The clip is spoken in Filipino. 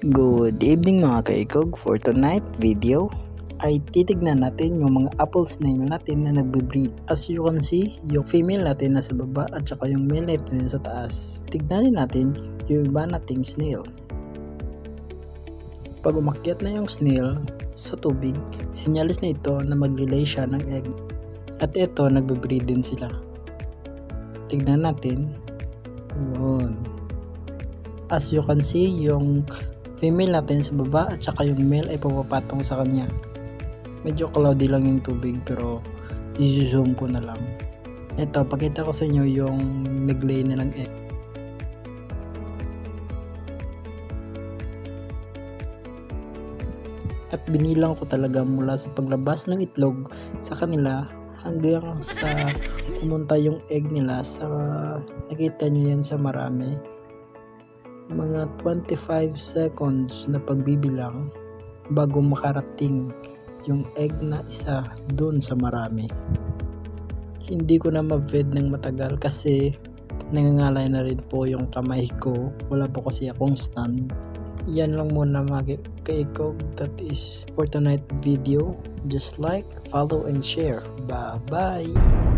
Good evening mga kaikog. For tonight video ay titignan natin yung mga apple snail natin na nagbe-breed. As you can see, yung female natin nasa baba at saka yung male natin sa taas. Tignan natin yung iba nating snail. Pag umakyat na yung snail sa tubig, sinyalis na ito na mag-lay siya ng egg. At ito, nagbe-breed din sila. Tignan natin. Yun. As you can see, yung female natin sa baba at saka yung male ay pupapatong sa kanya. Medyo cloudy lang yung tubig pero i-zoom ko na lang. Ito, pakita ko sa inyo yung nag-lay na ng egg. At binilang ko talaga mula sa paglabas ng itlog sa kanila hanggang sa pumunta yung egg nila sa, nakita nyo yan sa marami. Mga 25 seconds na pagbibilang bago makarating yung egg na isa dun sa marami. Hindi ko na ma-fed ng matagal kasi nangangalay na rin po yung kamay ko. Wala po kasi akong stand. Yan lang muna mga kaikog. That is for tonight video. Just like, follow and share. Bye bye.